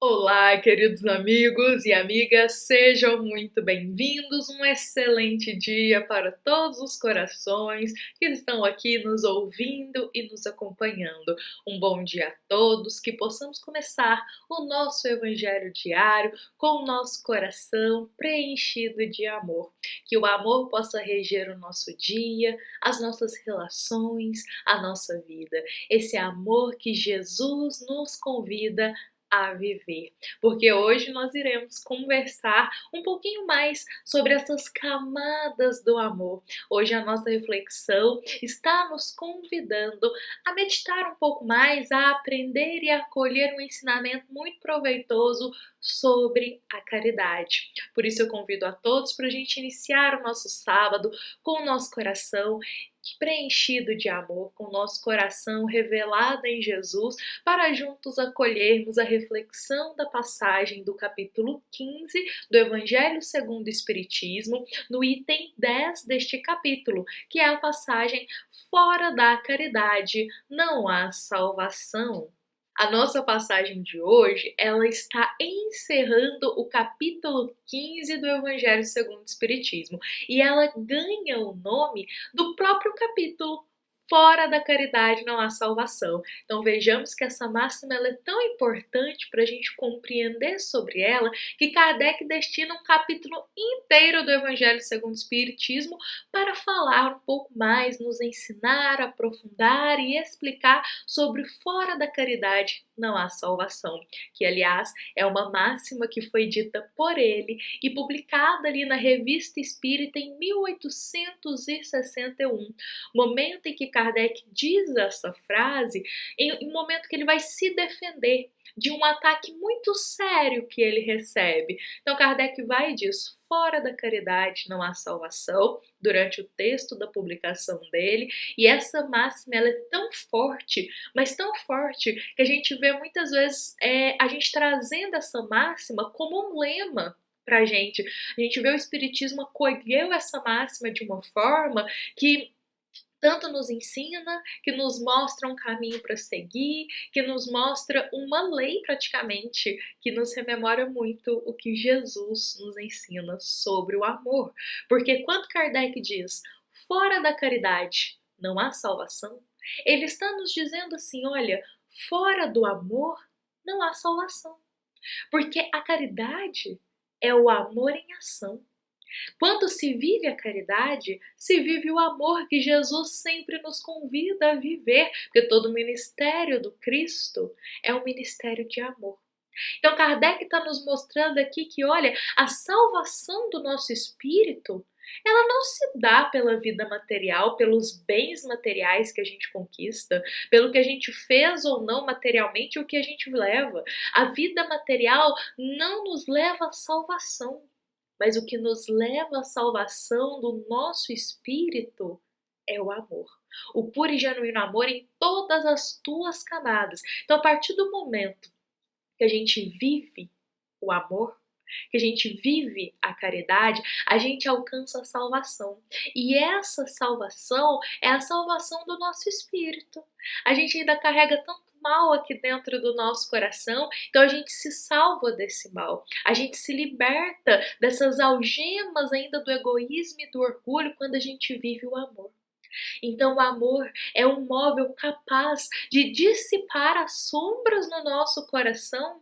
Olá, queridos amigos e amigas, sejam muito bem-vindos. Um excelente dia para todos os corações que estão aqui nos ouvindo e nos acompanhando. Um bom dia a todos, que possamos começar o nosso evangelho diário com o nosso coração preenchido de amor. Que o amor possa reger o nosso dia, as nossas relações, a nossa vida. Esse amor que Jesus nos convida a viver, porque hoje nós iremos conversar um pouquinho mais sobre essas camadas do amor. Hoje a nossa reflexão está nos convidando a meditar um pouco mais, a aprender e a acolher um ensinamento muito proveitoso sobre a caridade. Por isso eu convido a todos para a gente iniciar o nosso sábado com o nosso coração preenchido de amor, com o nosso coração revelado em Jesus, para juntos acolhermos a reflexão da passagem do capítulo 15 do Evangelho segundo o Espiritismo, no item 10 deste capítulo, que é a passagem fora da caridade não há salvação. A nossa passagem de hoje, ela está encerrando o capítulo 15 do Evangelho segundo o Espiritismo, e ela ganha o nome do próprio capítulo. Fora da caridade não há salvação. Então vejamos que essa máxima ela é tão importante para a gente compreender sobre ela que Kardec destina um capítulo inteiro do Evangelho segundo o Espiritismo para falar um pouco mais, nos ensinar, aprofundar e explicar sobre fora da caridade não há salvação, que aliás é uma máxima que foi dita por ele e publicada ali na Revista Espírita em 1861, momento em que Kardec diz essa frase, em um momento que ele vai se defender de um ataque muito sério que ele recebe. Então Kardec vai e diz: fora da caridade não há salvação, durante o texto da publicação dele, e essa máxima ela é tão forte, mas tão forte, que a gente vê muitas vezes a gente trazendo essa máxima como um lema pra gente. A gente vê o Espiritismo acolheu essa máxima de uma forma que tanto nos ensina, que nos mostra um caminho para seguir, que nos mostra uma lei praticamente, que nos rememora muito o que Jesus nos ensina sobre o amor. Porque quando Kardec diz, fora da caridade não há salvação, ele está nos dizendo assim, olha, fora do amor não há salvação. Porque a caridade é o amor em ação. Quando se vive a caridade, se vive o amor que Jesus sempre nos convida a viver, porque todo o ministério do Cristo é um ministério de amor. Então Kardec está nos mostrando aqui que, olha, a salvação do nosso espírito, ela não se dá pela vida material, pelos bens materiais que a gente conquista, pelo que a gente fez ou não materialmente, o que a gente leva. A vida material não nos leva à salvação. Mas o que nos leva à salvação do nosso espírito é o amor. O puro e genuíno amor em todas as tuas camadas. Então, a partir do momento que a gente vive o amor, que a gente vive a caridade, a gente alcança a salvação. E essa salvação é a salvação do nosso espírito. A gente ainda carrega tanto mal aqui dentro do nosso coração, então a gente se salva desse mal. A gente se liberta dessas algemas ainda do egoísmo e do orgulho quando a gente vive o amor. Então o amor é um móvel capaz de dissipar as sombras no nosso coração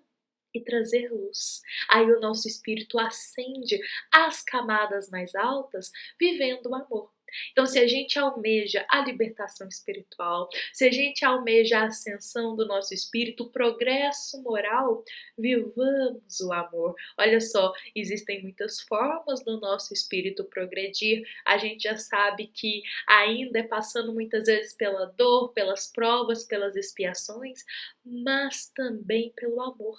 e trazer luz. Aí o nosso espírito ascende às camadas mais altas, vivendo o amor. Então, se a gente almeja a libertação espiritual, se a gente almeja a ascensão do nosso espírito, o progresso moral, vivamos o amor. Olha só, existem muitas formas do nosso espírito progredir. A gente já sabe que ainda é passando muitas vezes pela dor, pelas provas, pelas expiações, mas também pelo amor.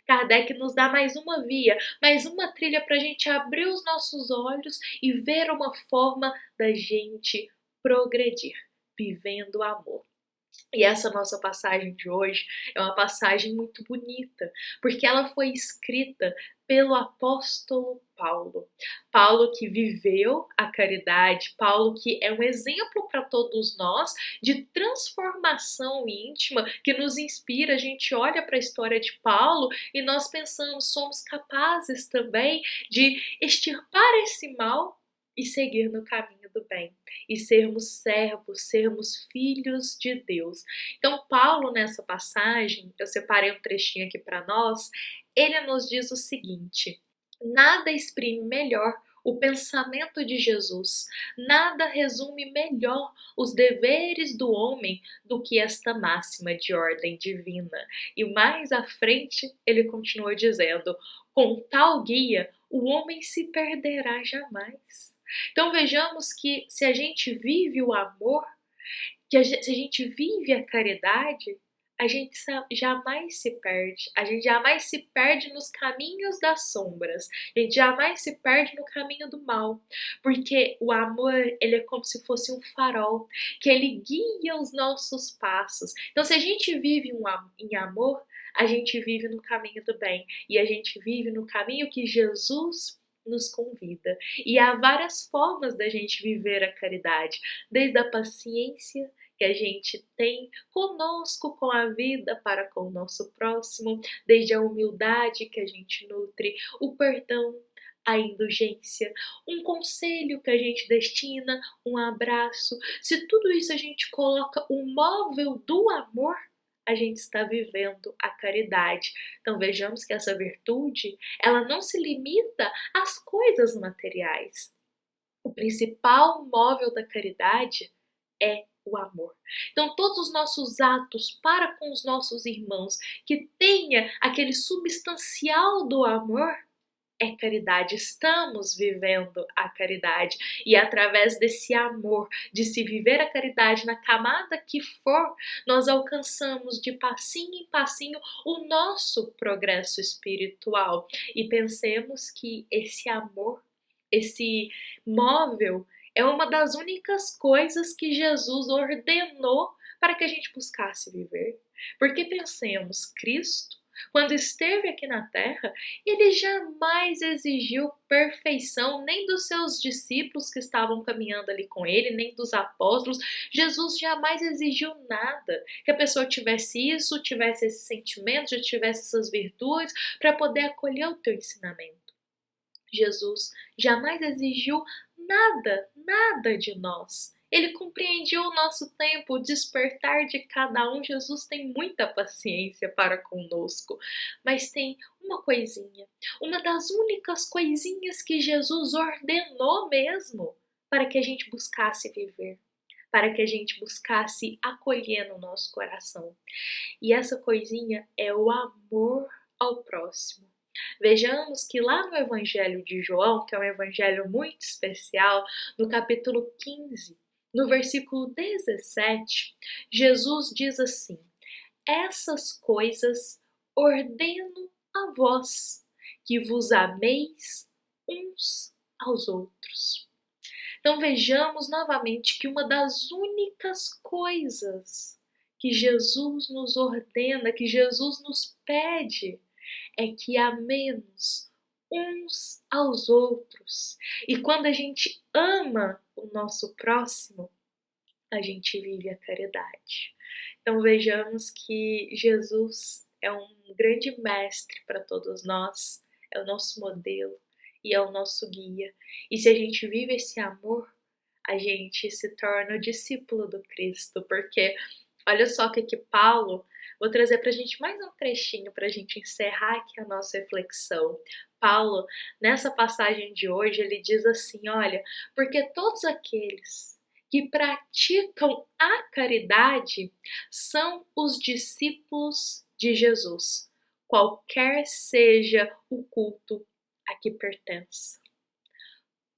Kardec nos dá mais uma via, mais uma trilha para a gente abrir os nossos olhos e ver uma forma da gente progredir, vivendo o amor. E essa nossa passagem de hoje é uma passagem muito bonita, porque ela foi escrita pelo apóstolo Paulo. Paulo que viveu a caridade, Paulo que é um exemplo para todos nós de transformação íntima, que nos inspira. A gente olha para a história de Paulo e nós pensamos, somos capazes também de extirpar esse mal e seguir no caminho do bem, e sermos servos, sermos filhos de Deus. Então, Paulo, nessa passagem, eu separei um trechinho aqui para nós, ele nos diz o seguinte: nada exprime melhor o pensamento de Jesus, nada resume melhor os deveres do homem do que esta máxima de ordem divina. E mais à frente ele continua dizendo: com tal guia, o homem se perderá jamais. Então vejamos que se a gente vive o amor, se a gente vive a caridade, a gente jamais se perde. A gente jamais se perde nos caminhos das sombras. A gente jamais se perde no caminho do mal. Porque o amor, ele é como se fosse um farol, que ele guia os nossos passos. Então, se a gente vive em amor, a gente vive no caminho do bem. E a gente vive no caminho que Jesus nos convida. E há várias formas da gente viver a caridade, desde a paciência que a gente tem conosco, com a vida, para com o nosso próximo, desde a humildade que a gente nutre, o perdão, a indulgência, um conselho que a gente destina, um abraço. Se tudo isso a gente coloca o móvel do amor, a gente está vivendo a caridade. Então vejamos que essa virtude, ela não se limita às coisas materiais. O principal móvel da caridade é o amor. Então todos os nossos atos para com os nossos irmãos que tenha aquele substancial do amor é caridade. Estamos vivendo a caridade, e através desse amor, de se viver a caridade na camada que for, nós alcançamos de passinho em passinho o nosso progresso espiritual. E pensemos que esse amor, esse móvel, é uma das únicas coisas que Jesus ordenou para que a gente buscasse viver. Porque pensemos, Cristo, quando esteve aqui na terra, ele jamais exigiu perfeição nem dos seus discípulos que estavam caminhando ali com ele, nem dos apóstolos. Jesus jamais exigiu nada, que a pessoa tivesse isso, tivesse esse sentimento, já tivesse essas virtudes para poder acolher o teu ensinamento. Jesus jamais exigiu nada de nós. Ele compreendia o nosso tempo, o despertar de cada um. Jesus tem muita paciência para conosco, mas tem uma coisinha, uma das únicas coisinhas que Jesus ordenou mesmo para que a gente buscasse viver, para que a gente buscasse acolher no nosso coração. E essa coisinha é o amor ao próximo. Vejamos que lá no Evangelho de João, que é um evangelho muito especial, no capítulo 15, no versículo 17, Jesus diz assim: essas coisas ordeno a vós, que vos ameis uns aos outros. Então vejamos novamente que uma das únicas coisas que Jesus nos ordena, que Jesus nos pede, é que amemos uns aos outros. E quando a gente ama o nosso próximo, a gente vive a caridade. Então vejamos que Jesus é um grande mestre para todos nós, é o nosso modelo e é o nosso guia. E se a gente vive esse amor, a gente se torna o discípulo do Cristo, porque olha só o que Paulo, vou trazer para a gente mais um trechinho para a gente encerrar aqui a nossa reflexão. Paulo, nessa passagem de hoje, ele diz assim, olha, porque todos aqueles que praticam a caridade são os discípulos de Jesus, qualquer seja o culto a que pertença.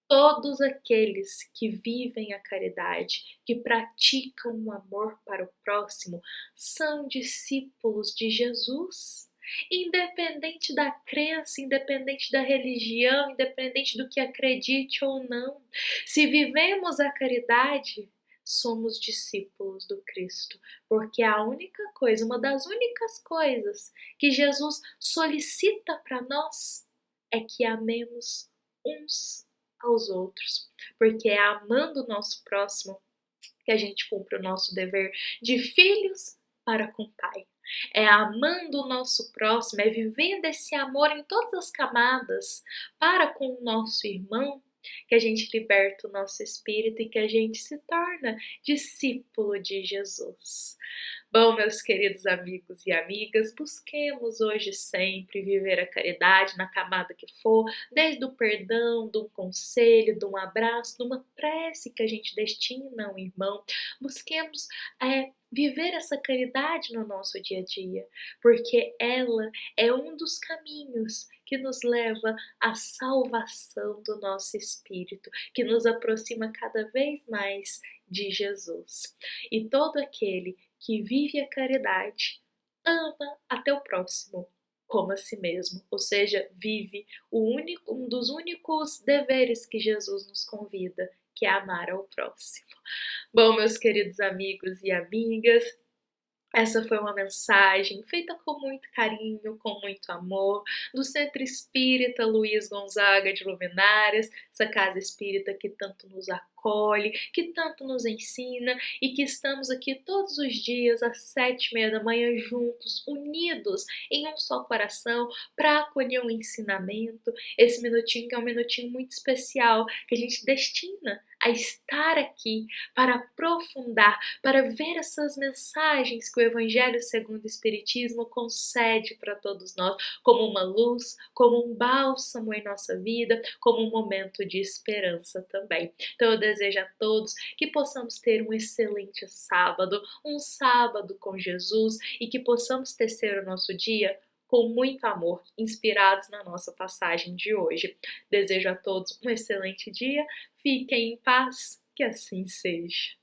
Todos aqueles que vivem a caridade, que praticam o amor para o próximo, são discípulos de Jesus. Independente da crença, independente da religião, independente do que acredite ou não. Se vivemos a caridade, somos discípulos do Cristo, porque a única coisa, uma das únicas coisas que Jesus solicita para nós é que amemos uns aos outros, porque é amando o nosso próximo que a gente cumpre o nosso dever de filhos para com o Pai. É amando o nosso próximo, é vivendo esse amor em todas as camadas para com o nosso irmão que a gente liberta o nosso espírito e que a gente se torna discípulo de Jesus. Bom, meus queridos amigos e amigas, busquemos hoje sempre viver a caridade na camada que for, desde o perdão, de um conselho, de um abraço, de uma prece que a gente destina a um irmão. Busquemos viver essa caridade no nosso dia a dia, porque ela é um dos caminhos que nos leva à salvação do nosso espírito, que nos aproxima cada vez mais de Jesus. E todo aquele que vive a caridade ama até o próximo como a si mesmo, ou seja, vive um dos únicos deveres que Jesus nos convida, que é amar ao próximo. Bom, meus queridos amigos e amigas, essa foi uma mensagem feita com muito carinho, com muito amor, do Centro Espírita Luiz Gonzaga de Luminárias, essa casa espírita que tanto nos acolhe, que tanto nos ensina e que estamos aqui todos os dias às 7h30 da manhã juntos, unidos em um só coração para acolher um ensinamento. Esse minutinho que é um minutinho muito especial que a gente destina a estar aqui para aprofundar, para ver essas mensagens que o Evangelho segundo o Espiritismo concede para todos nós, como uma luz, como um bálsamo em nossa vida, como um momento de esperança também. Então eu desejo a todos que possamos ter um excelente sábado, um sábado com Jesus e que possamos tecer o nosso dia com muito amor, inspirados na nossa passagem de hoje. Desejo a todos um excelente dia, fiquem em paz, que assim seja.